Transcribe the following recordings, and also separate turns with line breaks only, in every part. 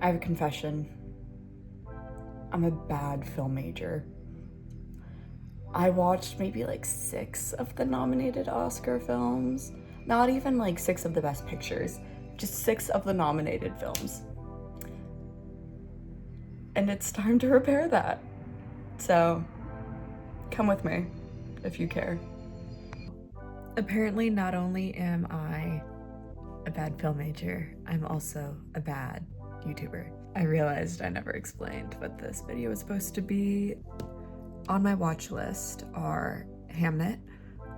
I have a confession. I'm a bad film major. I watched maybe like 6 of the nominated Oscar films. Not even like 6 of the best pictures, just 6 of the nominated films. And it's time to repair that. So, come with me if you care. Apparently, not only am I a bad film major, I'm also a bad YouTuber. I realized I never explained what this video was supposed to be. On my watch list are Hamnet,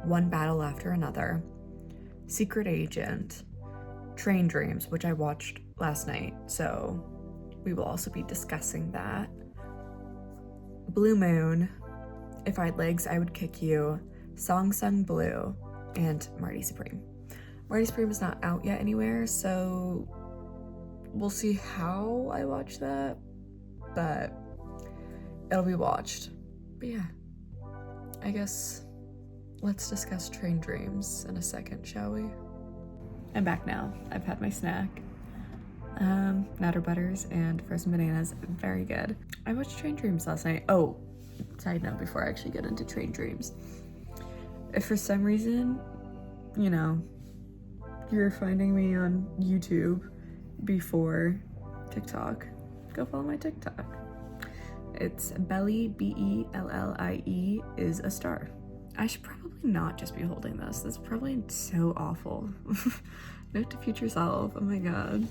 One Battle After Another, Secret Agent, Train Dreams, which I watched last night, so we will also be discussing that. Blue Moon, If I Had Legs, I Would Kick You, Song Sung Blue, and Marty Supreme. Marty Supreme is not out yet anywhere, so we'll see how I watch that, but it'll be watched. But yeah, I guess let's discuss Train Dreams in a second, shall we? I'm back now. I've had my snack. Nutter Butters and frozen bananas, very good. I watched Train Dreams last night. Oh, side note before I actually get into Train Dreams. If for some reason, you know, you're finding me on YouTube before TikTok, go follow my TikTok. It's Belly, B-E-L-L-I-E is a star. I should probably not just be holding this. This is probably so awful. Note to future self, oh my god.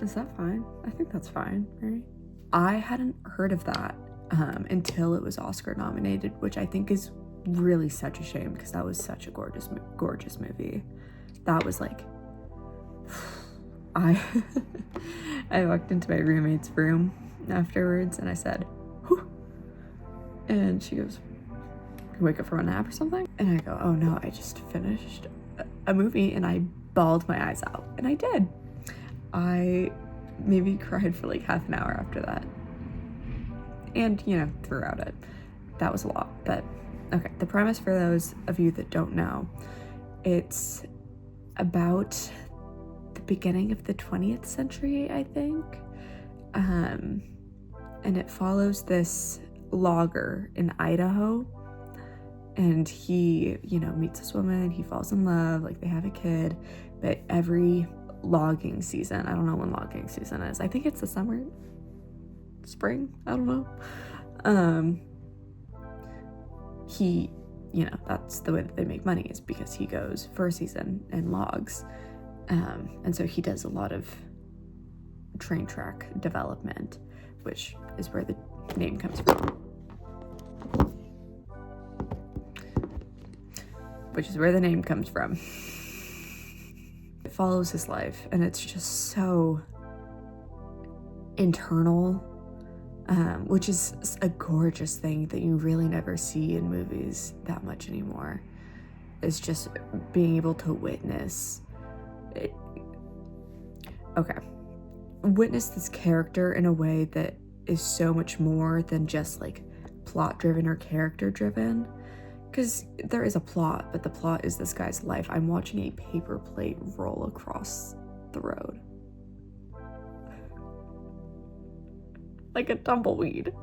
Is that fine? I think that's fine, right? I hadn't heard of that until it was Oscar nominated, which I think is really such a shame because that was such a gorgeous movie. That was like, I walked into my roommate's room afterwards and I said, whew. And she goes, you wake up from a nap or something? And I go, oh no, I just finished a movie and I bawled my eyes out. And I did. I maybe cried for like half an hour after that. And, you know, throughout it. That was a lot. But, okay, the premise for those of you that don't know, it's about the beginning of the 20th century, I think. And it follows this logger in Idaho. And he, you know, meets this woman, he falls in love, like they have a kid, but every logging season, I don't know when logging season is, I think it's the summer, spring, I don't know. He, you know, that's the way that they make money, is because he goes for a season and logs. And so he does a lot of train track development, which is where the name comes from. It follows his life, and it's just so internal, which is a gorgeous thing that you really never see in movies that much anymore. It's just being able to witness it. Okay. Witness this character in a way that is so much more than just like plot driven or character driven. Because there is a plot, but the plot is this guy's life. I'm watching a paper plate roll across the road. Like a tumbleweed.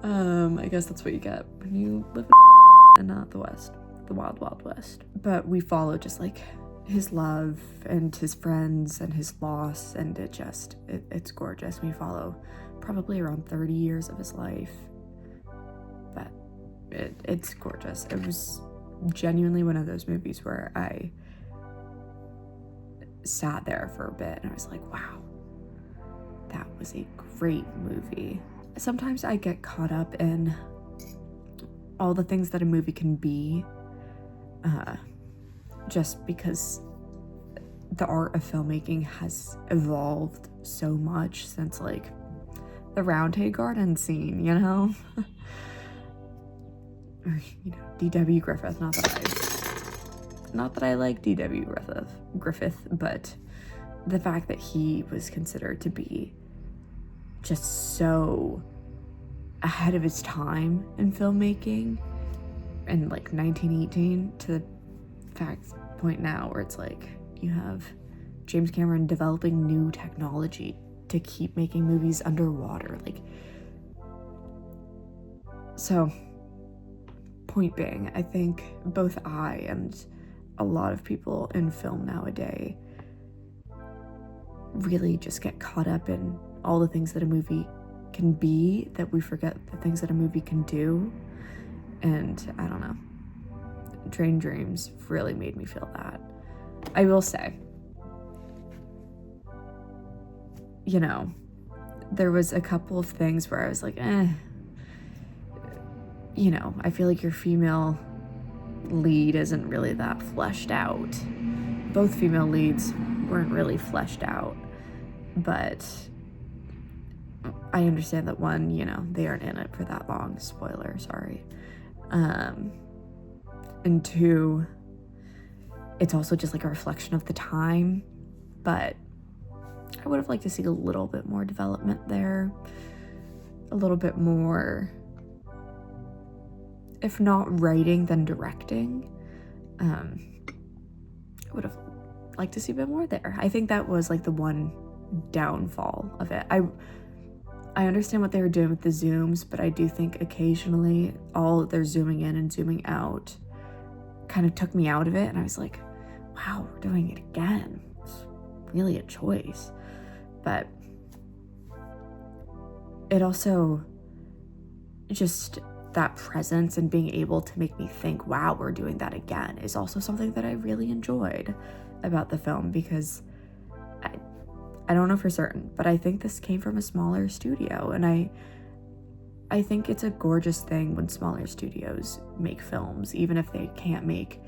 I guess that's what you get when you live in and not the West. The wild, wild West. But we follow just like his love and his friends and his loss, and it's gorgeous. We follow probably around 30 years of his life. But it's gorgeous. It was genuinely one of those movies where I sat there for a bit and I was like, wow, that was a great movie. Sometimes I get caught up in all the things that a movie can be, just because the art of filmmaking has evolved so much since like the Roundhay garden scene, you know? You know, D.W. Griffith, not that I like D.W. Griffith, but the fact that he was considered to be just so ahead of his time in filmmaking in like 1918 to the point now where it's like you have James Cameron developing new technology to keep making movies underwater. Like, so point being, I think both I and a lot of people in film nowadays really just get caught up in all the things that a movie can be, that we forget the things that a movie can do. And I don't know, Train Dreams really made me feel that. I will say, you know, there was a couple of things where I was like, you know, I feel like your female lead isn't really that fleshed out. Both female leads weren't really fleshed out, but I understand that one, you know, they aren't in it for that long. Spoiler, sorry. And two, it's also just like a reflection of the time, but I would have liked to see a little bit more development there, a little bit more, if not writing, then directing. I would have liked to see a bit more there. I think that was like the one downfall of it. I understand what they were doing with the zooms, but I do think occasionally all their zooming in and zooming out kind of took me out of it, and I was like, wow, we're doing it again. It's really a choice. But it also just, that presence and being able to make me think, wow, we're doing that again, is also something that I really enjoyed about the film, because I don't know for certain, but I think this came from a smaller studio, and I think it's a gorgeous thing when smaller studios make films, even if they can't make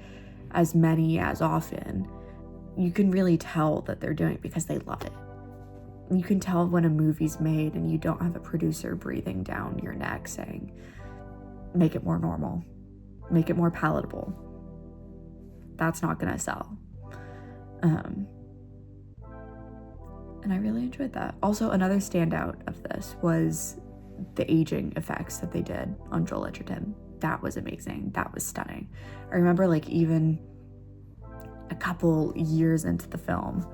as many as often. You can really tell that they're doing it because they love it. You can tell when a movie's made and you don't have a producer breathing down your neck saying, make it more normal, make it more palatable. That's not gonna sell. And I really enjoyed that. Also, another standout of this was the aging effects that they did on Joel Edgerton. That was amazing. That was stunning. I remember, like, even a couple years into the film,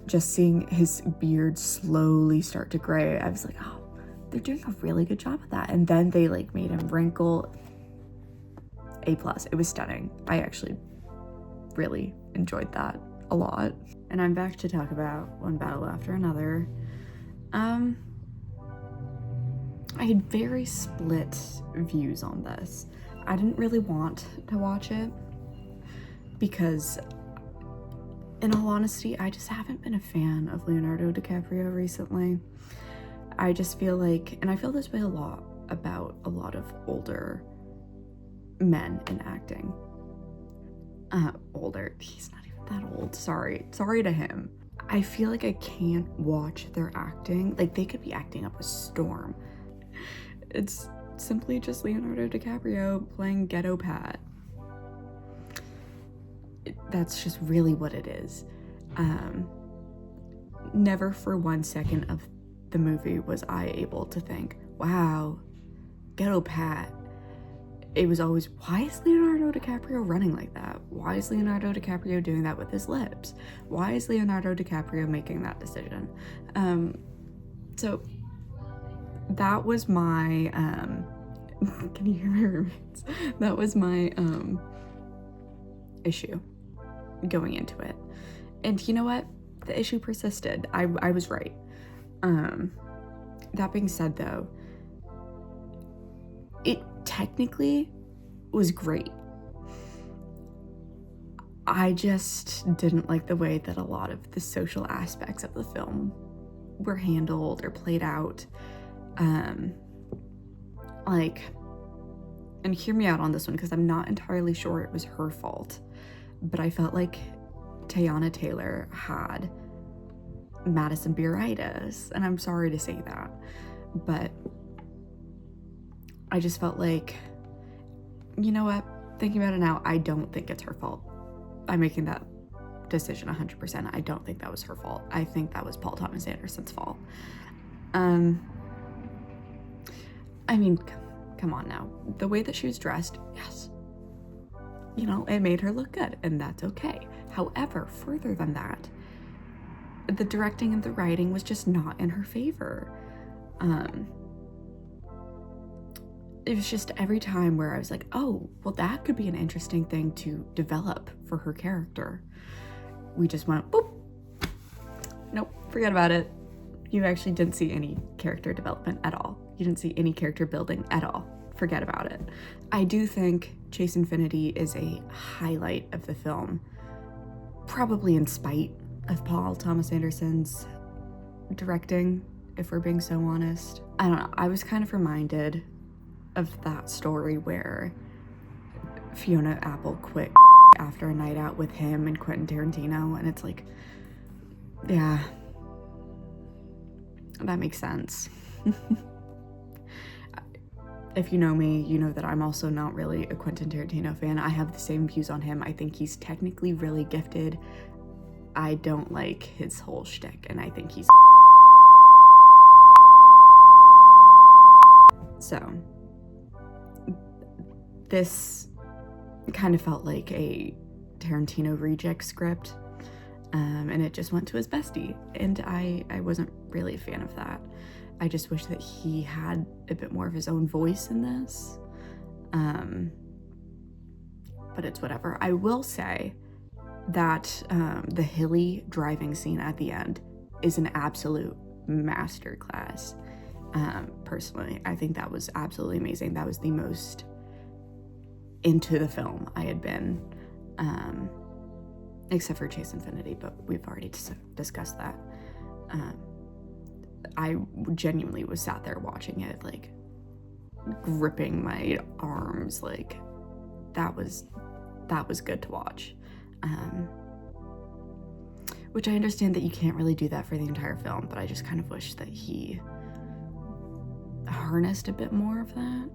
just seeing his beard slowly start to gray, I was like, oh, they're doing a really good job of that. And then they like made him wrinkle. A+. It was stunning. I actually really enjoyed that a lot. And I'm back to talk about one battle after another. I had very split views on this. I didn't really want to watch it because, in all honesty, I just haven't been a fan of Leonardo DiCaprio recently. I just feel like, and I feel this way a lot about a lot of older men in acting. Older, he's not even that old, sorry to him. I feel like I can't watch their acting. Like, they could be acting up a storm. It's simply just Leonardo DiCaprio playing Ghetto Pat. That's just really what it is. Never for 1 second of the movie was I able to think, wow, Ghetto Pat. It was always, why is Leonardo DiCaprio running like that? Why is Leonardo DiCaprio doing that with his lips? Why is Leonardo DiCaprio making that decision? So that was my, can you hear my roommates? That was my issue going into it. And you know what? The issue persisted. I was right. That being said, though, it technically was great. I just didn't like the way that a lot of the social aspects of the film were handled or played out. Like, and hear me out on this one, because I'm not entirely sure it was her fault, but I felt like Teyana Taylor had Madison Beeritis, and I'm sorry to say that, but I just felt like, you know what, thinking about it now, I don't think it's her fault. I'm making that decision 100%. I don't think that was her fault. I think that was Paul Thomas Anderson's fault. I mean, come on now. The way that she was dressed, yes,
you know, it made her look good, and that's okay. However, further than that, the directing and the writing was just not in her favor. It was just every time where I was like, oh, well, that could be an interesting thing to develop for her character. We just went, boop. Nope, forget about it. You actually didn't see any character development at all. You didn't see any character building at all. Forget about it. I do think Chase Infinity is a highlight of the film, probably in spite of Paul Thomas Anderson's directing, if we're being so honest. I don't know, I was kind of reminded of that story where Fiona Apple quit after a night out with him and Quentin Tarantino, and it's like, yeah, that makes sense. If you know me, you know that I'm also not really a Quentin Tarantino fan. I have the same views on him. I think he's technically really gifted. I don't like his whole shtick, and I think he's so this kind of felt like a Tarantino reject script, and it just went to his bestie, and I wasn't really a fan of that. I just wish that he had a bit more of his own voice in this, but it's whatever. I will say that the hilly driving scene at the end is an absolute masterclass. Personally, I think that was absolutely amazing. That was the most into the film I had been, except for Chase Infinity, but we've already discussed that. I genuinely was sat there watching it, like gripping my arms, like that was good to watch. Which I understand that you can't really do that for the entire film, but I just kind of wish that he harnessed a bit more of that.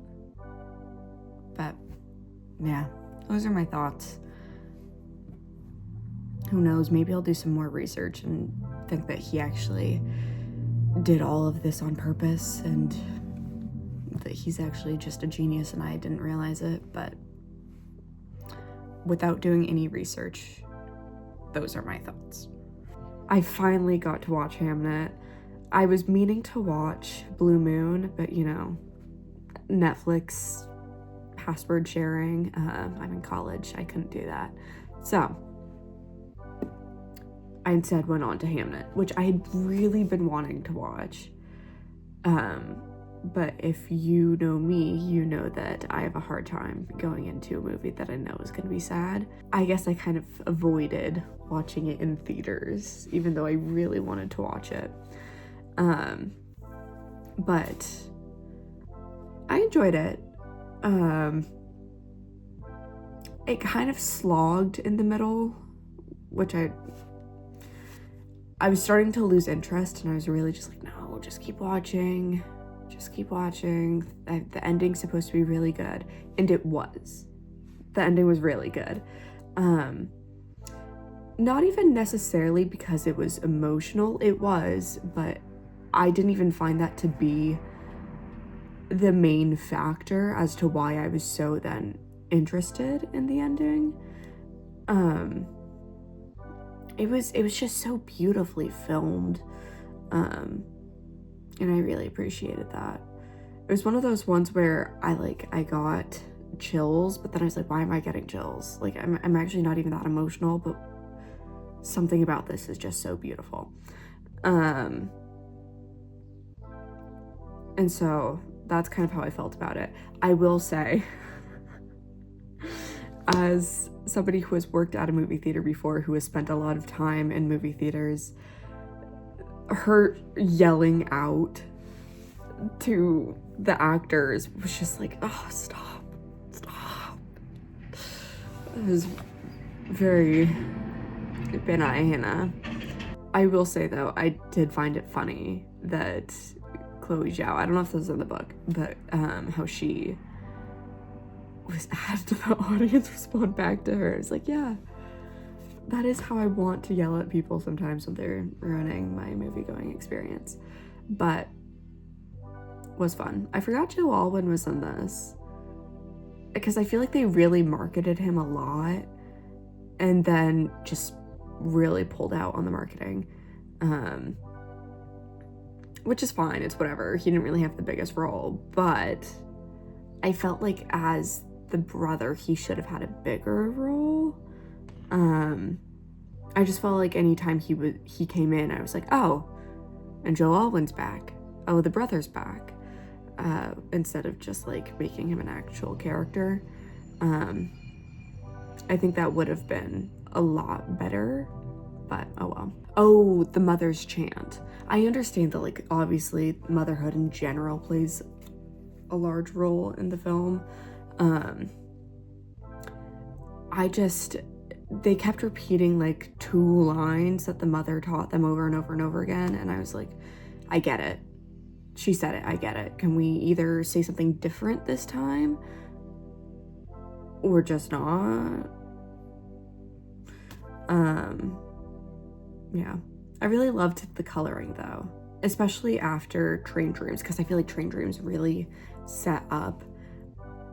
But yeah, those are my thoughts. Who knows, maybe I'll do some more research and think that he actually did all of this on purpose and that he's actually just a genius and I didn't realize it. But without doing any research, those are my thoughts. I finally got to watch Hamnet. I was meaning to watch Blue Moon, but you know, Netflix password sharing. I'm in college, I couldn't do that. So I instead went on to Hamnet, which I had really been wanting to watch. But if you know me, you know that I have a hard time going into a movie that I know is going to be sad. I guess I kind of avoided watching it in theaters, even though I really wanted to watch it. But I enjoyed it. It kind of slogged in the middle, which I was starting to lose interest, and I was really just like, no, just keep watching. Just keep watching. The ending's supposed to be really good, and it was. The ending was really good. Not even necessarily because it was emotional. It was, but I didn't even find that to be the main factor as to why I was so then interested in the ending. It was just so beautifully filmed, and I really appreciated that. It was one of those ones where I got chills, but then I was like, why am I getting chills? Like, I'm actually not even that emotional, but something about this is just so beautiful. And so that's kind of how I felt about it. I will say, as somebody who has worked at a movie theater before, who has spent a lot of time in movie theaters, her yelling out to the actors was just like, oh, stop. It was very banana. I will say though, I did find it funny that Chloe Zhao, I don't know if this is in the book, but how she had the audience respond back to her. It's like, yeah, that is how I want to yell at people sometimes when they're ruining my movie-going experience. But was fun. I forgot Joe Alwyn was in this. because I feel like they really marketed him a lot and then just really pulled out on the marketing, which is fine, it's whatever. He didn't really have the biggest role, but I felt like as the brother, he should have had a bigger role. I just felt like anytime he came in, I was like, oh, and Joe Alwyn's back. Oh, the brother's back. Instead of just like making him an actual character. I think that would have been a lot better, but oh well. Oh, the mother's chant. I understand that, like, obviously motherhood in general plays a large role in the film. They kept repeating like 2 lines that the mother taught them over and over and over again, and I was like, I get it. She said it, I get it. Can we either say something different this time or just not? Yeah. I really loved the coloring though, especially after Train Dreams, because I feel like Train Dreams really set up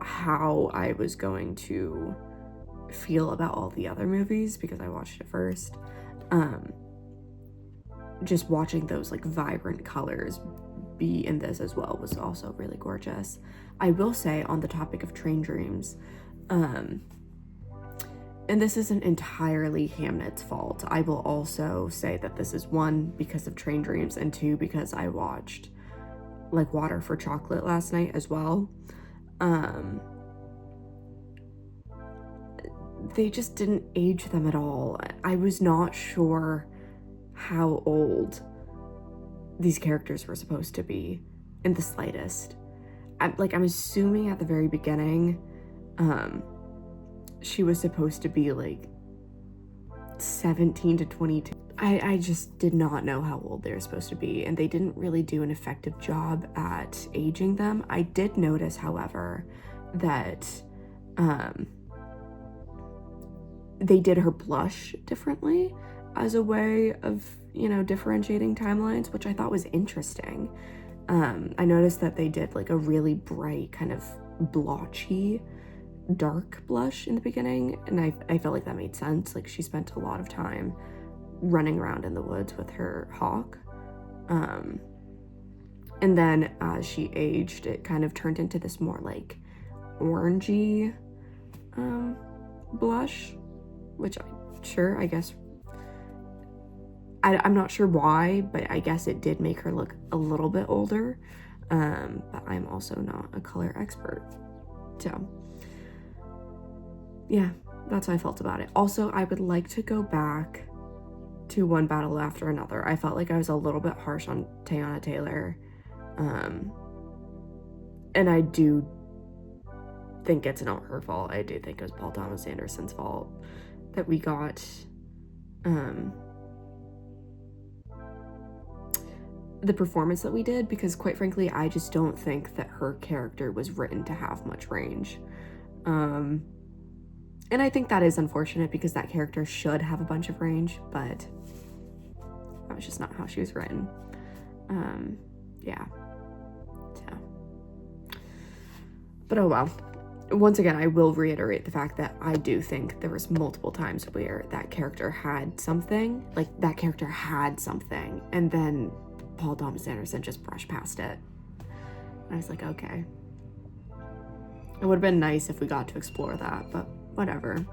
how I was going to feel about all the other movies because I watched it first. Just watching those like vibrant colors be in this as well was also really gorgeous. I will say, on the topic of Train Dreams, and this isn't entirely Hamnet's fault, I will also say that this is 1, because of Train Dreams, and 2, because I watched Like Water for Chocolate last night as well. They just didn't age them at all. I was not sure how old these characters were supposed to be in the slightest. I'm assuming at the very beginning, she was supposed to be like 17 to 22. I just did not know how old they were supposed to be, and they didn't really do an effective job at aging them. I did notice, however, that they did her blush differently as a way of, you know, differentiating timelines, which I thought was interesting. I noticed that they did like a really bright kind of blotchy dark blush in the beginning, and I felt like that made sense. Like, she spent a lot of time running around in the woods with her hawk, and then as she aged, it kind of turned into this more like orangey blush, which I guess I'm not sure why, but I guess it did make her look a little bit older, but I'm also not a color expert, so yeah, that's how I felt about it. Also, I would like to go back to One Battle After Another. I felt like I was a little bit harsh on Teyana Taylor, and I do think it's not her fault. I do think it was Paul Thomas Anderson's fault that we got the performance that we did, because quite frankly, I just don't think that her character was written to have much range. And I think that is unfortunate, because that character should have a bunch of range, but that was just not how she was written. Yeah. So. But oh well. Once again, I will reiterate the fact that I do think there was multiple times where that character had something, and then Paul Thomas Anderson just brushed past it. And I was like, okay. It would have been nice if we got to explore that, but whatever.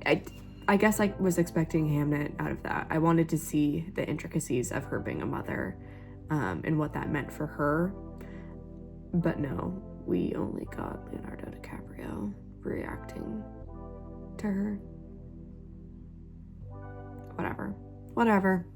I guess I was expecting Hamnet out of that. I wanted to see the intricacies of her being a mother, and what that meant for her. But no, we only got Leonardo DiCaprio reacting to her. Whatever.